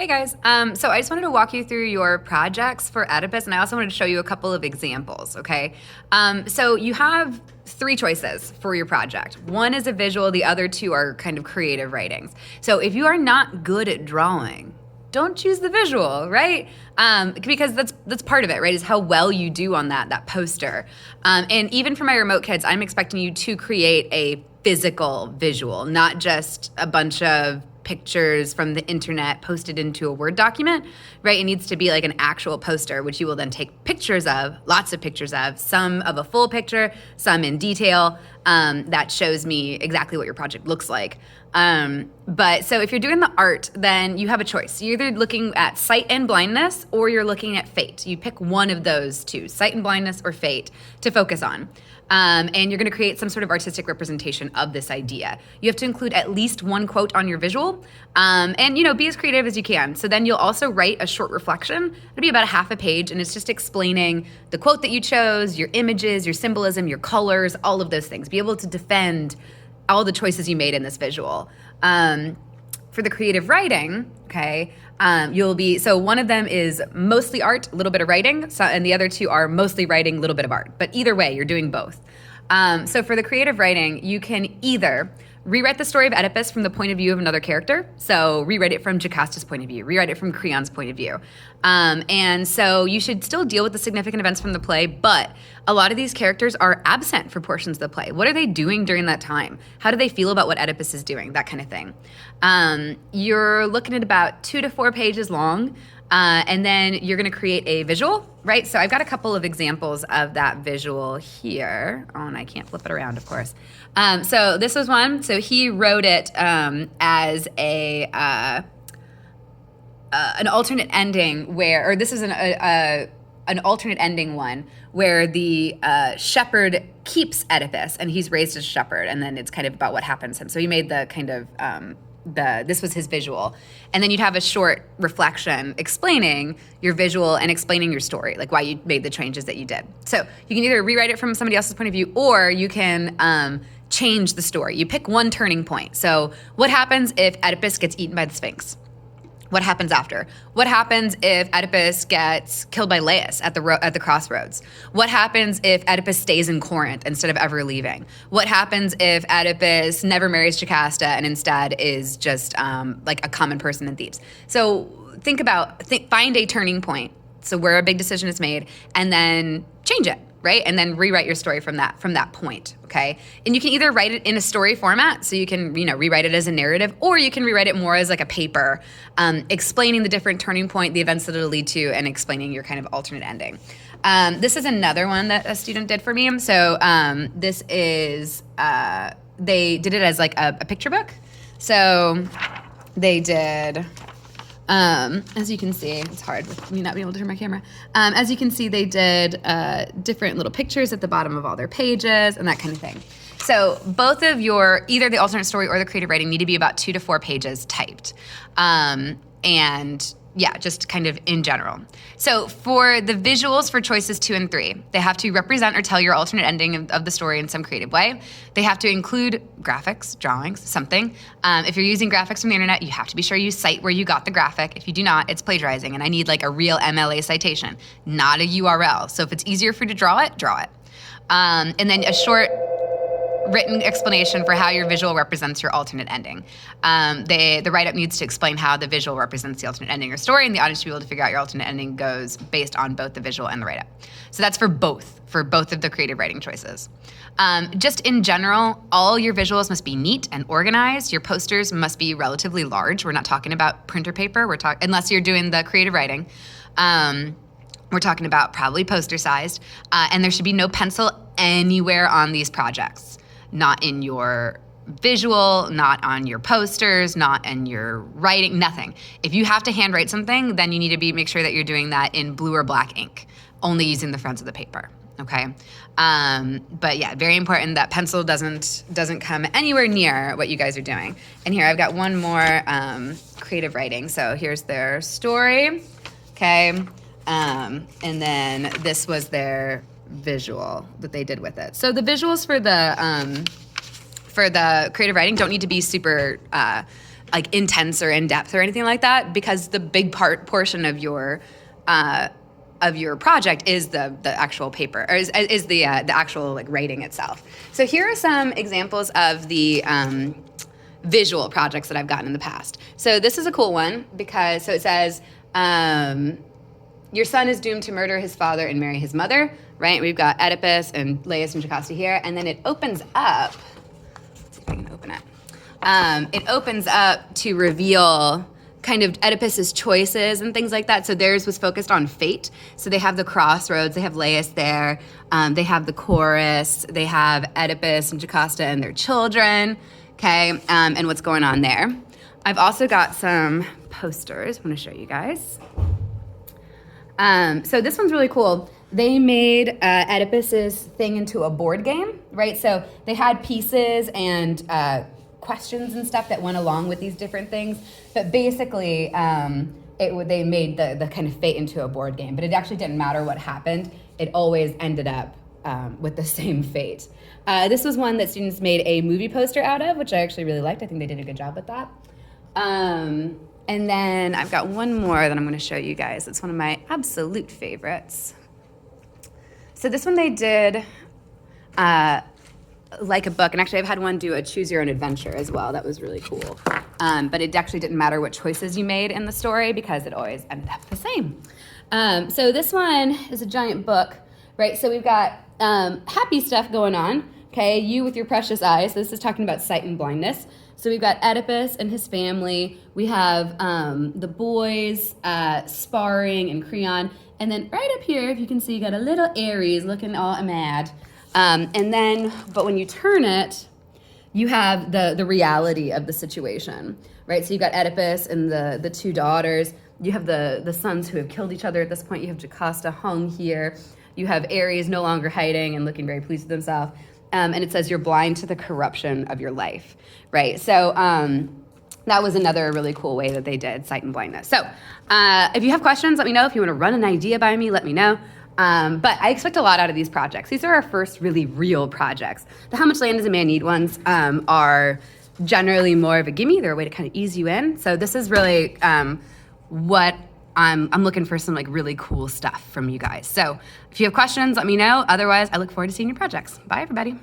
Hey guys, so I just wanted to walk you through your projects for Oedipus, and I also wanted to show you a couple of examples, okay? So you have three choices for your project. One is a visual, the other two are kind of creative writings. So if you are not good at drawing, don't choose the visual, right? Because that's part of it, right? Is how well you do on that poster. And even for my remote kids, I'm expecting you to create a physical visual, not just a bunch of pictures from the internet posted into a Word document, right? It needs to be like an actual poster, which you will then take pictures of, lots of pictures of, some of a full picture, some in detail, that shows me exactly what your project looks like. But so if you're doing the art, then you have a choice. You're either looking at sight and blindness or you're looking at fate. You pick one of those two, sight and blindness or fate, to focus on. And you're going to create some sort of artistic representation of this idea. You have to include at least one quote on your visual, and be as creative as you can. So then you'll also write a short reflection. It'll be about a half a page, and it's just explaining the quote that you chose, your images, your symbolism, your colors, all of those things. Be able to defend all the choices you made in this visual. For the creative writing, okay, so one of them is mostly art, a little bit of writing, and the other two are mostly writing, a little bit of art. But either way, you're doing both. So for the creative writing, you can either rewrite the story of Oedipus from the point of view of another character. So rewrite it from Jocasta's point of view, rewrite it from Creon's point of view. And so you should still deal with the significant events from the play, but a lot of these characters are absent for portions of the play. What are they doing during that time? How do they feel about what Oedipus is doing? That kind of thing. You're looking at about 2 to 4 pages long. And then you're going to create a visual, right? So I've got a couple of examples of that visual here. Oh, and I can't flip it around, of course. So this was one. So he wrote it as an alternate ending or this is an alternate ending one where the shepherd keeps Oedipus and he's raised as a shepherd, and then it's kind of about what happens to him. So he made the kind of this was his visual, and then you'd have a short reflection explaining your visual and explaining your story, like why you made the changes that you did. So you can either rewrite it from somebody else's point of view, or you can change the story. You pick one turning point. So what happens if Oedipus gets eaten by the Sphinx? What happens after? What happens if Oedipus gets killed by Laius at the crossroads? What happens if Oedipus stays in Corinth instead of ever leaving? What happens if Oedipus never marries Jocasta and instead is just like a common person in Thebes? So find a turning point, so where a big decision is made, and then change it, right? And then rewrite your story from that point, okay? And you can either write it in a story format, so you can, rewrite it as a narrative, or you can rewrite it more as like a paper, explaining the different turning point, the events that it'll lead to, and explaining your kind of alternate ending. This is another one that a student did for me. So this is, they did it as like a picture book. So they did... as you can see, it's hard with me not being able to turn my camera. As you can see, they did different little pictures at the bottom of all their pages and that kind of thing. So both of either the alternate story or the creative writing need to be about 2 to 4 pages typed. And yeah, just kind of in general. So for the visuals for choices 2 and 3, they have to represent or tell your alternate ending of the story in some creative way. They have to include graphics, drawings, something. If you're using graphics from the internet, you have to be sure you cite where you got the graphic. If you do not, it's plagiarizing, and I need like a real MLA citation, not a URL. So if it's easier for you to draw it, draw it. And then a short written explanation for how your visual represents your alternate ending. The write-up needs to explain how the visual represents the alternate ending or story, and the audience should be able to figure out your alternate ending goes based on both the visual and the write-up. So that's for both of the creative writing choices. Just in general, all your visuals must be neat and organized. Your posters must be relatively large. We're not talking about printer paper. Unless you're doing the creative writing. We're talking about probably poster-sized, and there should be no pencil anywhere on these projects. Not in your visual, not on your posters, not in your writing, nothing. If you have to handwrite something, then you need to make sure that you're doing that in blue or black ink, only using the fronts of the paper, okay? But yeah, very important that pencil doesn't come anywhere near what you guys are doing. And here I've got one more creative writing. So here's their story, okay? And then this was their visual that they did with it. So the visuals for the creative writing don't need to be super like intense or in depth or anything like that, because the big portion of your project is the actual paper, or is the actual like writing itself. So here are some examples of the visual projects that I've gotten in the past. So this is a cool one because so it says your son is doomed to murder his father and marry his mother, right? We've got Oedipus and Laius and Jocasta here, and then it opens up. Let's see if I can open it. It opens up to reveal kind of Oedipus's choices and things like that. So theirs was focused on fate. So they have the crossroads, they have Laius there, they have the chorus, they have Oedipus and Jocasta and their children, okay, and what's going on there. I've also got some posters I want to show you guys. So this one's really cool. They made Oedipus's thing into a board game, right? So they had pieces and questions and stuff that went along with these different things, but basically they made the kind of fate into a board game, but it actually didn't matter what happened. It always ended up with the same fate. This was one that students made a movie poster out of, which I actually really liked. I think they did a good job with that. And then I've got one more that I'm going to show you guys. It's one of my absolute favorites. So this one they did like a book, and actually I've had one do a choose your own adventure as well. That was really cool. But it actually didn't matter what choices you made in the story because it always ended up the same. So this one is a giant book, right? So we've got happy stuff going on, okay? You with your precious eyes. This is talking about sight and blindness. So we've got Oedipus and his family. We have the boys sparring and Creon. And then right up here, if you can see, you got a little Ares looking all mad. And then, but when you turn it, you have the reality of the situation, right? So you've got Oedipus and the two daughters. You have the sons who have killed each other at this point. You have Jocasta hung here. You have Ares no longer hiding and looking very pleased with himself. And it says you're blind to the corruption of your life, right? So that was another really cool way that they did sight and blindness. So if you have questions, let me know. If you want to run an idea by me, let me know. But I expect a lot out of these projects. These are our first really real projects. The How Much Land Does a Man Need ones are generally more of a gimme. They're a way to kind of ease you in. So this is really what I'm looking for, some like really cool stuff from you guys. So if you have questions, let me know. Otherwise, I look forward to seeing your projects. Bye, everybody.